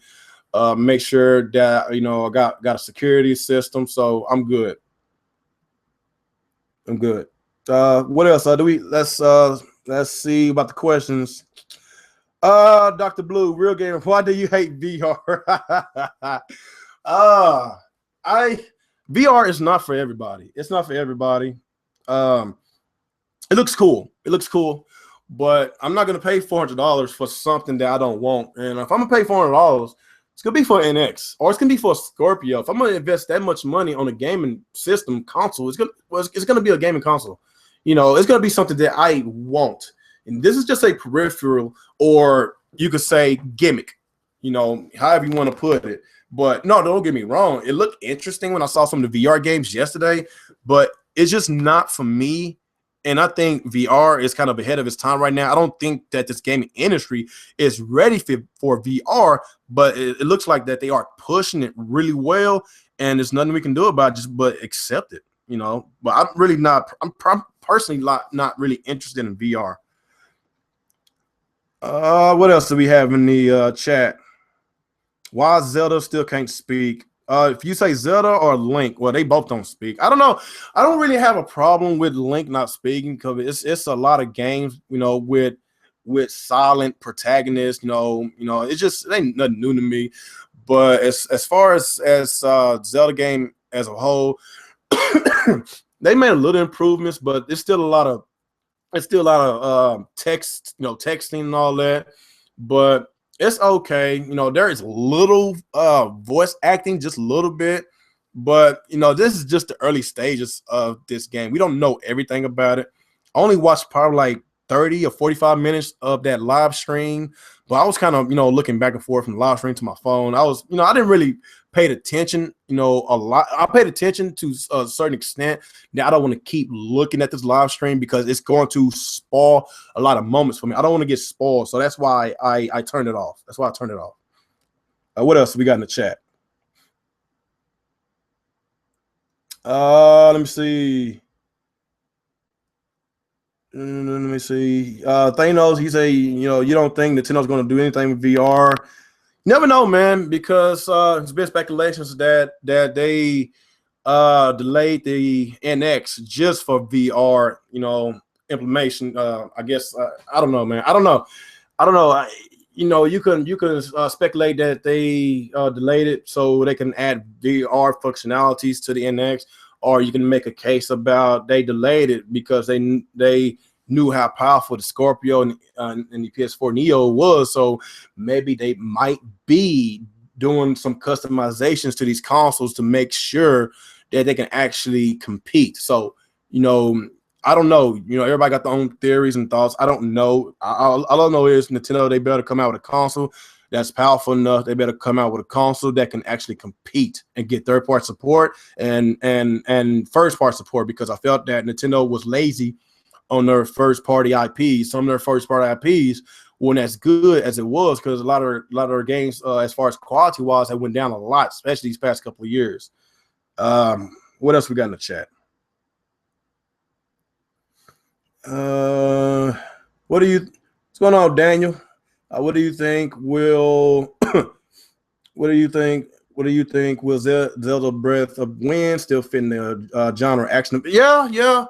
Make sure that, I got a security system. So I'm good. I'm good. What else? Let's see about the questions. Dr. Blue, real gamer, why do you hate VR? VR is not for everybody. It's not for everybody. It looks cool. It looks cool, but I'm not gonna pay $400 for something that I don't want. And if I'm gonna pay $400, it's gonna be for an NX or it's gonna be for a Scorpio. If I'm gonna invest that much money on a gaming system console, it's gonna be a gaming console. It's gonna be something that I want. And this is just a peripheral, or you could say gimmick. However you want to put it. But no, don't get me wrong. It looked interesting when I saw some of the VR games yesterday, but it's just not for me. And I think VR is kind of ahead of its time right now. I don't think that this gaming industry is ready for VR, but it looks like that they are pushing it really well, and there's nothing we can do about it but accept it, But I'm personally not really interested in VR. What else do we have in the chat? Why Zelda still can't speak? If you say Zelda or Link, well, they both don't speak. I don't know. I don't really have a problem with Link not speaking because it's a lot of games, with silent protagonists. It ain't nothing new to me. But as far as Zelda game as a whole, they made a little improvements, but it's still a lot of text, texting and all that. But it's okay. There is little voice acting, just a little bit. But, this is just the early stages of this game. We don't know everything about it. I only watched probably like 30 or 45 minutes of that live stream. But I was kind of, looking back and forth from the live stream to my phone. I was, I didn't really pay attention, a lot. I paid attention to a certain extent. Now I don't want to keep looking at this live stream because it's going to spoil a lot of moments for me. I don't want to get spoiled. So that's why I turned it off. That's why I turned it off. What else we got in the chat? Let me see. Thanos, he say, you don't think Nintendo's going to do anything with VR? Never know, man, because it's been speculations that they delayed the NX just for VR, implementation. I guess I don't know, man. I don't know. You can speculate that they delayed it so they can add VR functionalities to the NX, or you can make a case about they delayed it because they knew how powerful the Scorpio and the PS4 Neo was. So maybe they might be doing some customizations to these consoles to make sure that they can actually compete. So, I don't know. Everybody got their own theories and thoughts. I don't know. All I know is Nintendo, they better come out with a console that's powerful enough. They better come out with a console that can actually compete and get third-party support and first-party support, because I felt that Nintendo was lazy on their first-party IPs. Some of their first-party IPs weren't as good as it was because a lot of their games, as far as quality-wise, have went down a lot, especially these past couple of years. What else we got in the chat? What's going on, Daniel? What do you think will Zelda Breath of Wind still fit in the genre action? Yeah.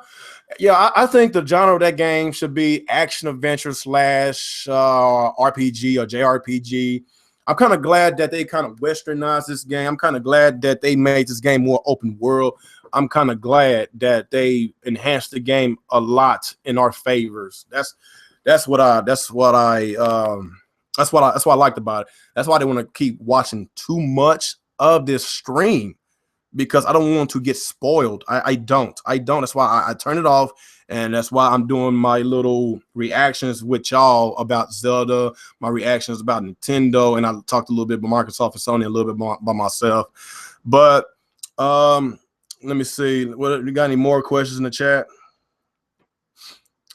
Yeah, I think the genre of that game should be action adventure slash RPG or JRPG. I'm kind of glad that they kind of westernized this game. I'm kind of glad that they made this game more open world. I'm kind of glad that they enhanced the game a lot in our favors. That's what I that's what I that's what I liked about it. That's why I didn't want to keep watching too much of this stream because I don't want to get spoiled. I don't. That's why I turn it off, and that's why I'm doing my little reactions with y'all about Zelda, my reactions about Nintendo, and I talked a little bit about Microsoft and Sony, a little bit more by myself. But let me see. What you got? Any more questions in the chat?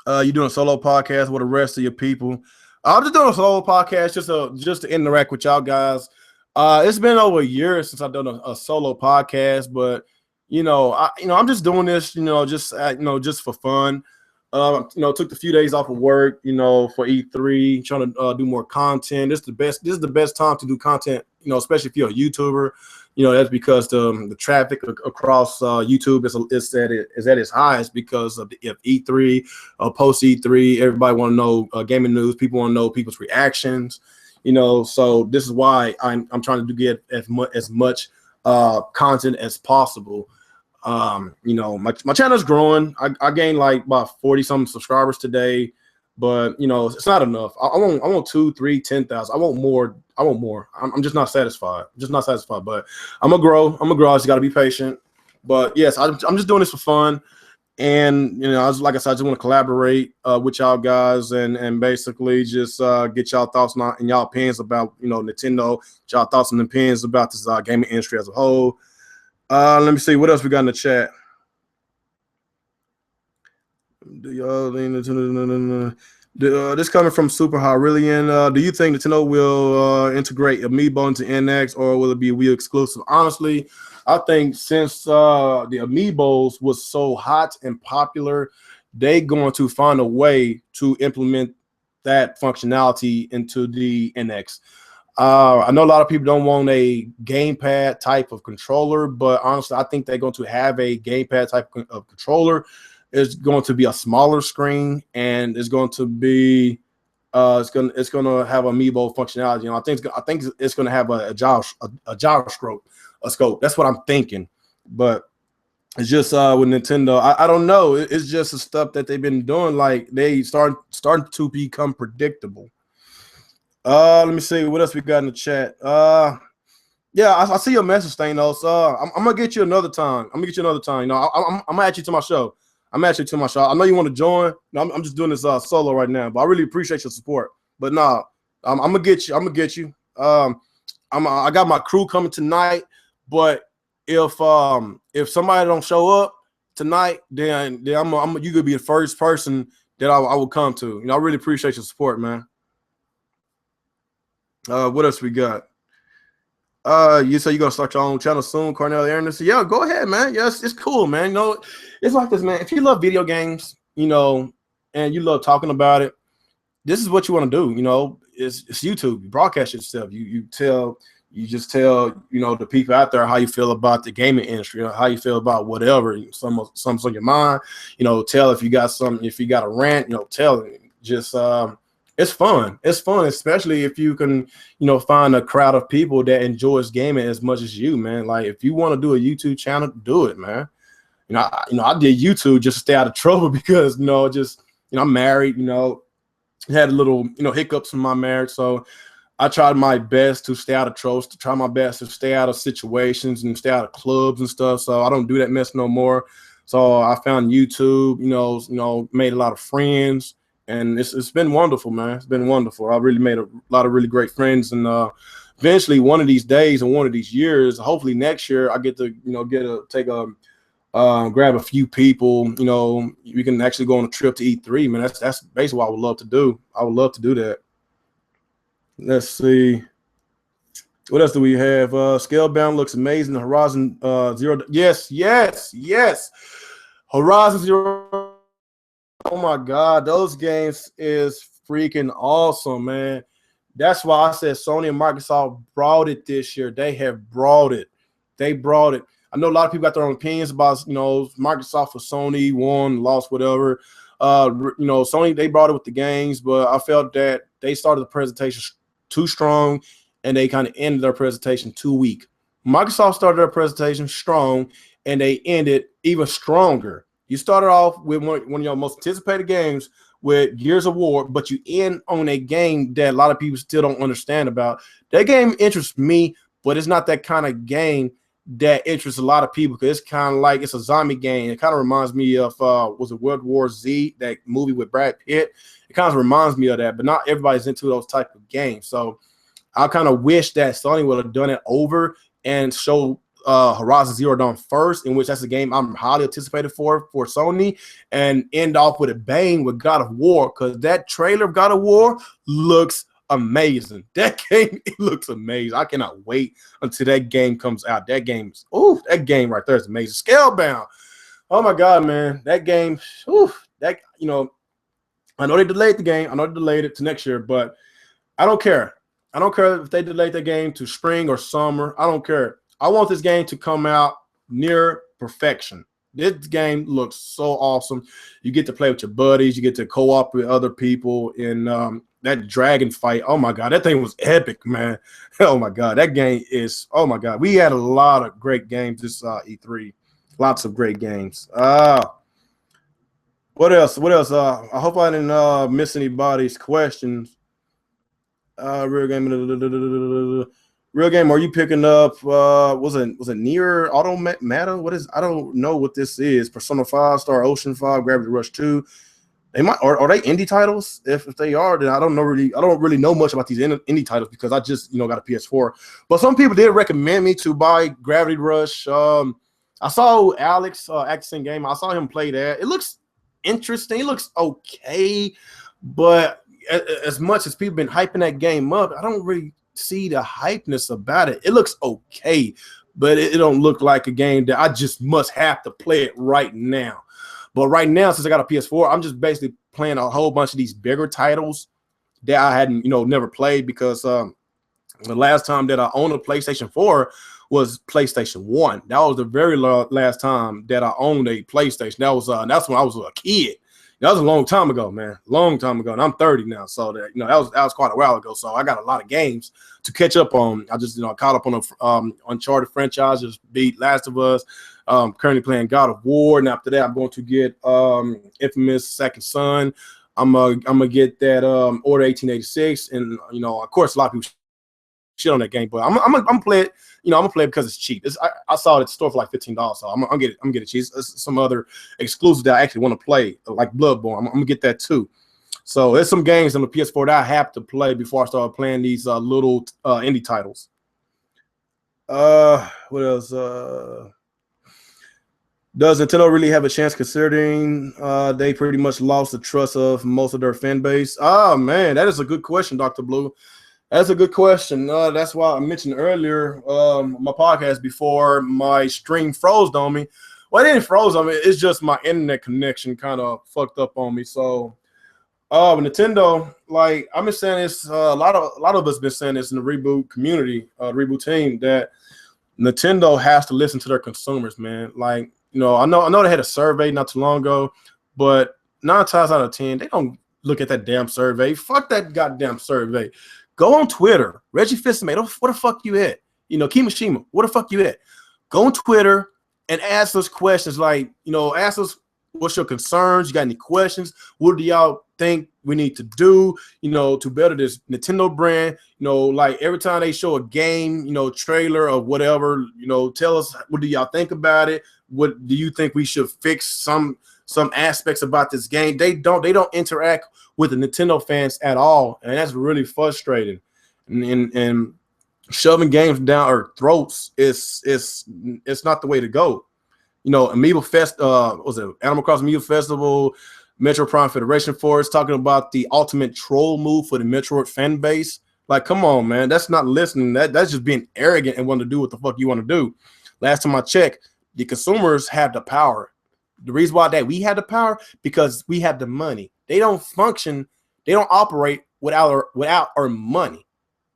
You doing a solo podcast with the rest of your people? I'm just doing a solo podcast just to interact with y'all guys. It's been over a year since I've done a solo podcast, but I'm just doing this, just for fun. Took a few days off of work, for E3, trying to do more content. This is the best time to do content, especially if you're a YouTuber. That's because the traffic across YouTube is at its highest because of if E3, post E3, everybody want to know gaming news. People want to know people's reactions. So this is why I'm trying to get as much content as possible. My channel's growing. I gained like about 40 some subscribers today, but it's not enough. I want 2, 3, 10,000. I want more. I'm just not satisfied. But I'm gonna grow. I just gotta be patient. But yes, I'm just doing this for fun. And like I said, I just want to collaborate with y'all guys and basically just get y'all thoughts and y'all opinions about Nintendo, y'all thoughts and opinions about this gaming industry as a whole. Let me see what else we got in the chat. Do y'all this coming from Super Hyrillian. Do you think Nintendo will integrate Amiibo into NX, or will it be Wii exclusive? Honestly, I think since the Amiibos was so hot and popular, they going to find a way to implement that functionality into the NX. I know a lot of people don't want a gamepad type of controller, but honestly, I think they're going to have a gamepad type of controller. It's going to be a smaller screen, and it's going to be it's going to have Amiibo functionality. I think it's going to have a gyroscope. That's what I'm thinking. But it's just with Nintendo, I don't know. It's just the stuff that they've been doing. Like they starting to become predictable. Let me see what else we got in the chat. Yeah, I see your message, Thanos. I'm gonna get you another time. I'm gonna add you to my show. I know you want to join. No, I'm just doing this solo right now, but I really appreciate your support. But nah, I'm gonna get you. I got my crew coming tonight, but if somebody don't show up tonight, then you could be the first person that I will come to. I really appreciate your support, man. What else we got? You say you're gonna start your own channel soon, Cornell Ernest. Yeah, go ahead, man. Yes, it's cool, man. It's like this, man. If you love video games, and you love talking about it, this is what you want to do. It's YouTube. You broadcast yourself. You just tell the people out there how you feel about the gaming industry, how you feel about whatever, something's on your mind. Tell if you got something, if you got a rant, tell it. Just it's fun. It's fun, especially if you can, find a crowd of people that enjoys gaming as much as you, man. Like if you want to do a YouTube channel, do it, man. I did YouTube just to stay out of trouble because, I'm married, had a little, hiccups in my marriage. So I tried my best to stay out of trouble, to try my best to stay out of situations and stay out of clubs and stuff. So I don't do that mess no more. So I found YouTube, made a lot of friends. And it's been wonderful, man. It's been wonderful. I really made a lot of really great friends, and eventually, one of these days and one of these years, hopefully next year, I get to grab a few people. We can actually go on a trip to E3, man. That's basically what I would love to do. I would love to do that. Let's see. What else do we have? Scalebound looks amazing. Horizon Zero. Yes. Horizon Zero. Oh my God, those games is freaking awesome, man. That's why I said Sony and Microsoft brought it this year. They have brought it. They brought it. I know a lot of people got their own opinions about, you know, Microsoft or Sony won, lost, whatever. You know, Sony, they brought it with the games, but I felt that they started the presentation too strong and they kind of ended their presentation too weak. Microsoft started their presentation strong and they ended even stronger. You started off with one of your most anticipated games with Gears of War, but you end on a game that a lot of people still don't understand about. That game interests me, but it's not that kind of game that interests a lot of people because it's kind of like it's a zombie game. It kind of reminds me of was it World War Z, that movie with Brad Pitt? It kind of reminds me of that, but not everybody's into those type of games. So I kind of wish that Sony would have done it over and show Horizon Zero Dawn first, in which that's a game I'm highly anticipated for Sony, and end off with a bang with God of War, because that trailer of God of War looks amazing. That game, it looks amazing. I cannot wait until that game comes out. That game is, ooh, that game right there is amazing. Scalebound. Oh my God, man. That game, ooh, that, you know, I know they delayed the game. I know they delayed it to next year, but I don't care. I don't care if they delayed the game to spring or summer. I don't care. I want this game to come out near perfection. This game looks so awesome. You get to play with your buddies. You get to co-op with other people in that dragon fight. Oh, my God. That thing was epic, man. Oh, my God. That game is – oh, my God. We had a lot of great games this E3. Lots of great games. What else? What else? I hope I didn't miss anybody's questions. Real game, are you picking up was it Near Automata? What is, I don't know what this is. Persona 5, Star Ocean 5, Gravity Rush 2. They might, are they indie titles? If they are, then I don't really know much about these indie titles because I just, you know, got a PS4. But some people did recommend me to buy Gravity Rush. I saw Alex Axon Game. I saw him play that. It looks interesting. It looks okay, but as much as people been hyping that game up, I don't really see the hypeness about it. It looks okay, but it don't look like a game that I just must have to play it right now. But right now, since I got a PS4, I'm just basically playing a whole bunch of these bigger titles that I hadn't, you know, never played, because the last time that I owned a PlayStation 4 was PlayStation 1. That was the very last time that I owned a PlayStation. That was that's when I was a kid. That was a long time ago, man. Long time ago. And I'm 30 now. So that, you know, that was quite a while ago. So I got a lot of games to catch up on. I just, you know, caught up on the Uncharted franchise, just beat Last of Us. Currently playing God of War. And after that, I'm going to get Infamous Second Son. I'm gonna get that Order 1886. And, you know, of course, a lot of people shit on that game, but I'm gonna play it. You know, I'm gonna play it because it's cheap. I saw it at the store for like $15, so I'm gonna get it cheap. Some other exclusive that I actually want to play, like Bloodborne. I'm gonna get that too. So there's some games on the PS4 that I have to play before I start playing these little indie titles. What else? Does Nintendo really have a chance, considering they pretty much lost the trust of most of their fan base? Oh man, that is a good question, Dr. Blue. That's a good question. That's why I mentioned earlier my podcast before my stream froze on me. Well, it didn't froze on me. It's just my internet connection kind of fucked up on me. So, Nintendo, like I've been saying this, a lot of us been saying this in the reboot community, reboot team, that Nintendo has to listen to their consumers, man. Like, you know, I know they had a survey not too long ago, but 9 times out of 10, they don't look at that damn survey. Fuck that goddamn survey. Go on Twitter. Reggie Fils-Aimé, where the fuck you at? You know, Kimishima, where the fuck you at? Go on Twitter and ask us questions like, you know, ask us what's your concerns. You got any questions? What do y'all think we need to do, you know, to better this Nintendo brand? You know, like every time they show a game, you know, trailer or whatever, you know, tell us, what do y'all think about it? What do you think we should fix some aspects about this game? They don't interact with the Nintendo fans at all, and that's really frustrating. And shoving games down our throats is not the way to go. You know, Amiibo Fest, was it Animal Crossing Amiibo Festival, Metro Prime Federation Force talking about the ultimate troll move for the Metroid fan base. Like, come on, man, that's not listening. That's just being arrogant and wanting to do what the fuck you want to do. Last time I checked, the consumers have the power. The reason why that we have the power, because we have the money. They don't function, they don't operate without our money.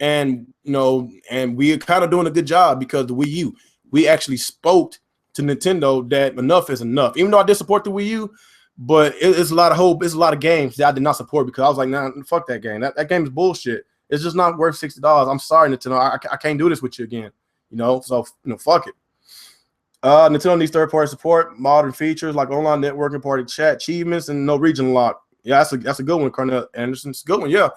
And, you know, and we're kind of doing a good job, because the Wii U, we actually spoke to Nintendo that enough is enough. Even though I did support the Wii U, but it's a lot of hope. It's a lot of games that I did not support because I was like, nah, fuck that game. That game is bullshit. It's just not worth $60. I'm sorry, Nintendo. I can't do this with you again. So fuck it. Nintendo needs third-party support, modern features like online networking, party chat, achievements, and no region lock. Yeah, that's a good one, Cornell Anderson's a good one. Yeah.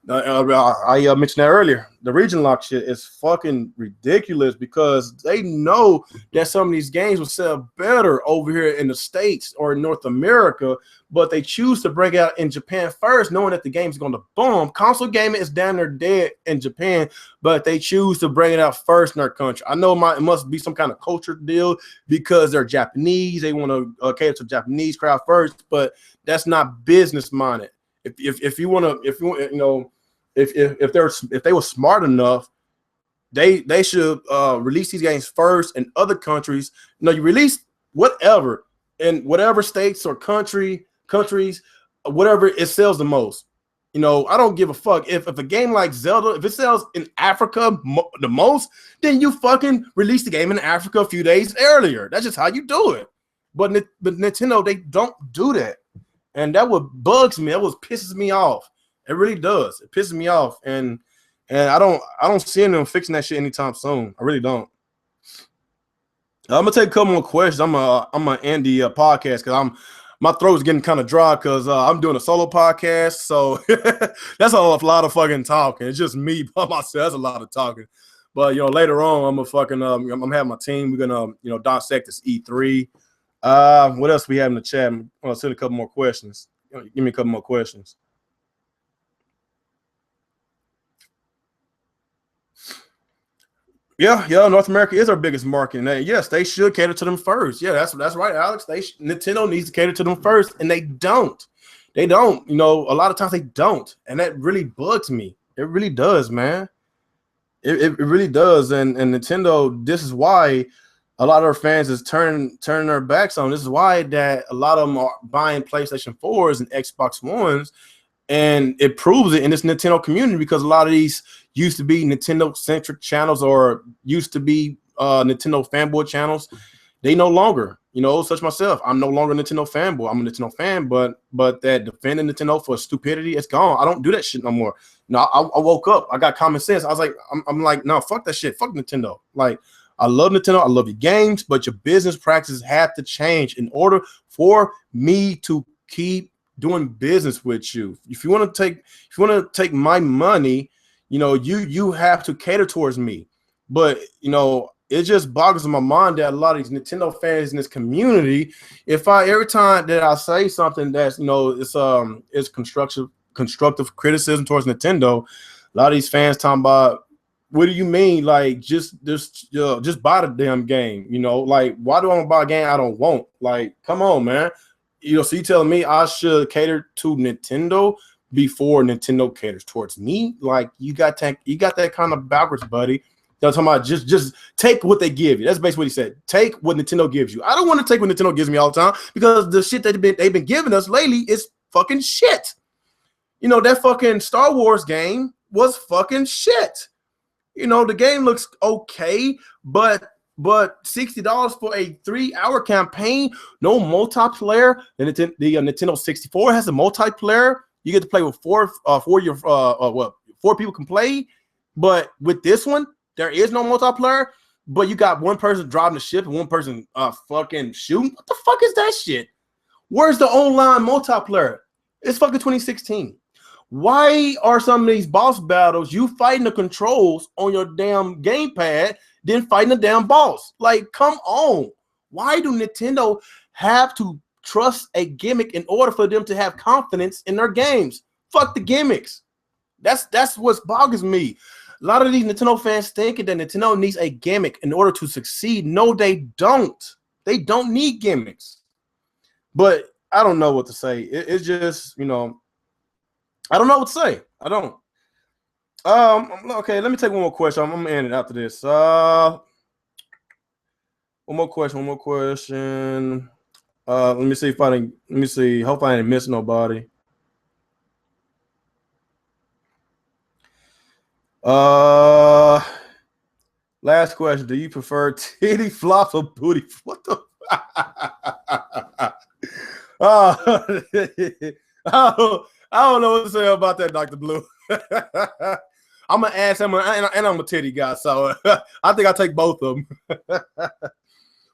I mentioned that earlier. The region lock shit is fucking ridiculous because they know that some of these games will sell better over here in the States or in North America, but they choose to bring it out in Japan first, knowing that the game is going to boom. Console gaming is down there dead in Japan, but they choose to bring it out first in their country. I know it must be some kind of culture deal because they're Japanese. They want to cater to the Japanese crowd first, but that's not business minded. If they were smart enough, they should release these games first in other countries. You release whatever in whatever states or countries, whatever it sells the most. I don't give a fuck if a game like Zelda, if it sells in Africa the most, then you fucking release the game in Africa a few days earlier. That's just how you do it. But Nintendo, they don't do that. And that what bugs me. That what pisses me off. It really does. It pisses me off, and I don't see them fixing that shit anytime soon. I really don't. I'm gonna take a couple more questions. I'm gonna end the podcast because my throat's getting kind of dry because I'm doing a solo podcast. So that's a lot of fucking talking. It's just me by myself. That's a lot of talking. But later on, I'm gonna have my team. We're gonna dissect this E3. What else we have in the chat? I'm gonna send a couple more questions. Give me a couple more questions. Yeah, North America is our biggest market. And yes, they should cater to them first. Yeah, that's right, Alex. Nintendo needs to cater to them first, and they don't. They don't. A lot of times they don't, and that really bugs me. It really does, man. It really does. And Nintendo, this is why a lot of our fans is turning their backs on. This is why that a lot of them are buying PlayStation 4s and Xbox Ones, and it proves it in this Nintendo community because a lot of these used to be Nintendo-centric channels or used to be Nintendo fanboy channels. They no longer, such myself. I'm no longer a Nintendo fanboy. I'm a Nintendo fan, but that defending Nintendo for stupidity, it's gone. I don't do that shit no more. I woke up. I got common sense. I was like, I'm like, no, fuck that shit. Fuck Nintendo. Like, I love Nintendo. I love your games, but your business practices have to change in order for me to keep doing business with you. If you want to take my money, you have to cater towards me. But it just boggles my mind that a lot of these Nintendo fans in this community, every time that I say something that's it's constructive criticism towards Nintendo, a lot of these fans talking about, what do you mean? Like, just buy the damn game. Like, why do I want to buy a game I don't want? Like, come on, man. So you telling me I should cater to Nintendo before Nintendo caters towards me? Like, you got that kind of backwards, buddy. They're talking about just take what they give you. That's basically what he said. Take what Nintendo gives you. I don't want to take what Nintendo gives me all the time because the shit that they've been giving us lately is fucking shit. That fucking Star Wars game was fucking shit. The game looks okay, but $60 for a 3-hour campaign, no multiplayer. The Nintendo 64 has a multiplayer. You get to play with four people can play. But with this one, there is no multiplayer. But you got one person driving the ship and one person fucking shooting. What the fuck is that shit? Where's the online multiplayer? It's fucking 2016. Why are some of these boss battles you fighting the controls on your damn gamepad, then fighting the damn boss? Like, come on. Why do Nintendo have to trust a gimmick in order for them to have confidence in their games? Fuck the gimmicks. That's what boggles me. A lot of these Nintendo fans thinking that Nintendo needs a gimmick in order to succeed. No, they don't. They don't need gimmicks. But I don't know what to say. It's just, I don't know what to say. I don't. Okay, let me take one more question. I'm gonna end it after this. One more question. Let me see. Hope I didn't miss nobody. Last question. Do you prefer titty flops or booty? What the? Oh, I don't know what to say about that, Dr. Blue. I'm an ass, and I'm a titty guy, so I think I'll take both of them.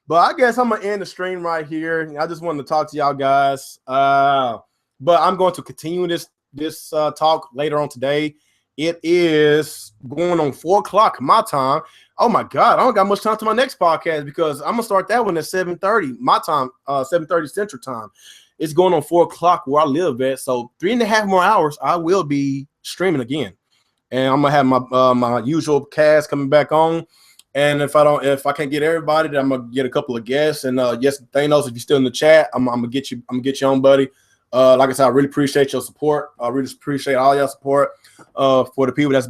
But I guess I'm going to end the stream right here. I just wanted to talk to y'all guys. But I'm going to continue this talk later on today. It is going on 4 o'clock my time. Oh, my God. I don't got much time to my next podcast because I'm going to start that one at 7:30 my time, 7:30 Central Time. It's going on 4 o'clock where I live at. So 3.5 more hours, I will be streaming again. And I'm going to have my usual cast coming back on. And if I can't get everybody, then I'm gonna get a couple of guests. And yes, Thanos, if you're still in the chat, I'm gonna get you on, buddy. Like I said, I really appreciate your support. I really appreciate all your support. For the people that's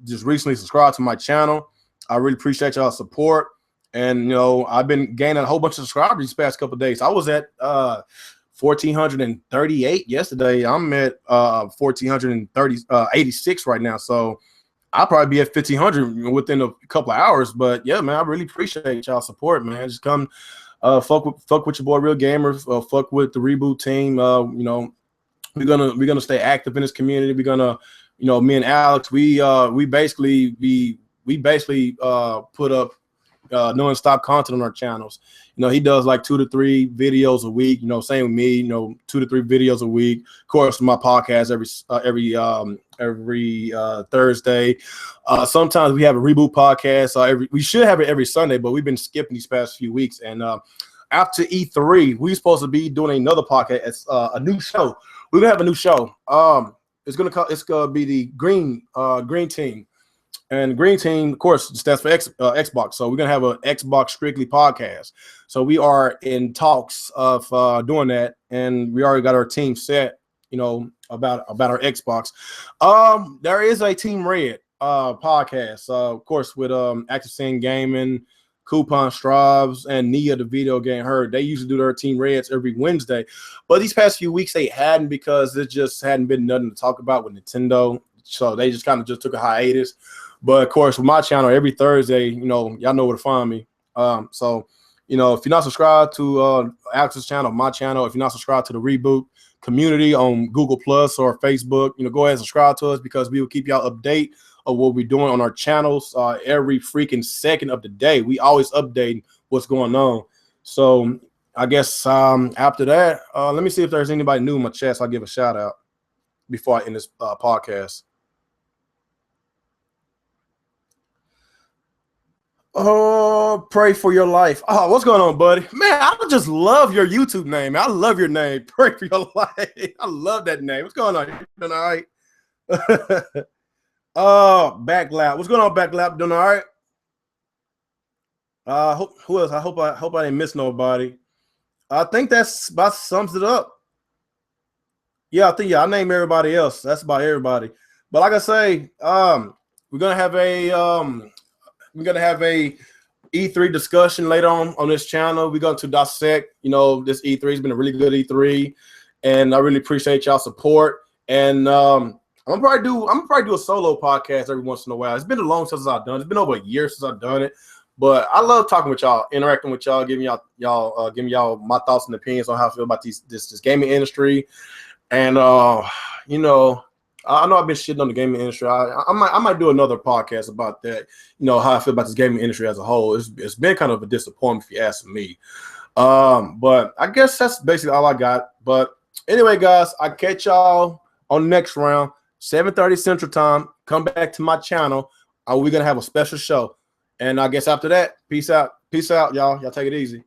just recently subscribed to my channel, I really appreciate y'all support. And I've been gaining a whole bunch of subscribers these past couple of days. I was at 1,438 yesterday. I'm at 1,486 right now. So I'll probably be at 1,500 within a couple of hours. But yeah, man, I really appreciate y'all support, man. Just come fuck with your boy Real Gamer, fuck with the Reboot team. We're gonna stay active in this community. We're gonna, me and Alex, we basically put up non-stop content on our channels. He does like 2 to 3 videos a week. Same with me. 2 to 3 videos a week. Of course, my podcast every Thursday. Sometimes we have a Reboot podcast. We should have it every Sunday, but we've been skipping these past few weeks. And after E3, we're supposed to be doing another podcast. It's a new show. We're gonna have a new show. It's gonna be the Green Team. And Green Team, of course, stands for Xbox. So we're going to have an Xbox Strictly podcast. So we are in talks of doing that. And we already got our team set, about our Xbox. There is a Team Red podcast, of course, with Active Scene Gaming, Coupon Straubs, and Nia, the video game herd. They usually do their Team Reds every Wednesday. But these past few weeks, they hadn't because it just hadn't been nothing to talk about with Nintendo. So they just kind of just took a hiatus. But of course, with my channel, every Thursday, y'all know where to find me. So, if you're not subscribed to Alex's channel, my channel, if you're not subscribed to the Reboot community on Google Plus or Facebook, go ahead and subscribe to us because we will keep y'all update of what we're doing on our channels every freaking second of the day. We always update what's going on. So I guess after that, let me see if there's anybody new in my chat. So I'll give a shout out before I end this podcast. Oh, pray for your life. Oh, what's going on, buddy? Man, I just love your YouTube name. I love your name. Pray for your life. I love that name. What's going on? You doing all right? Backlap. What's going on, Backlap? Doing all right? Who else? I hope I didn't miss nobody. I think that's about sums it up. Yeah, I named everybody else. That's about everybody. But like I say, we're gonna have a E3 discussion later on this channel. We're going to dissect, this E3 has been a really good E3, and I really appreciate y'all support. And I'm gonna probably do a solo podcast every once in a while. It's been a long since I've done it. It's been over a year since I've done it, but I love talking with y'all, interacting with y'all, giving y'all my thoughts and opinions on how I feel about this gaming industry. And I know I've been shitting on the gaming industry. I might do another podcast about that. How I feel about this gaming industry as a whole. It's been kind of a disappointment if you ask me. But I guess that's basically all I got. But anyway, guys, I catch y'all on the next round, 7:30 Central Time. Come back to my channel. We're gonna have a special show. And I guess after that, peace out. Peace out, y'all. Y'all take it easy.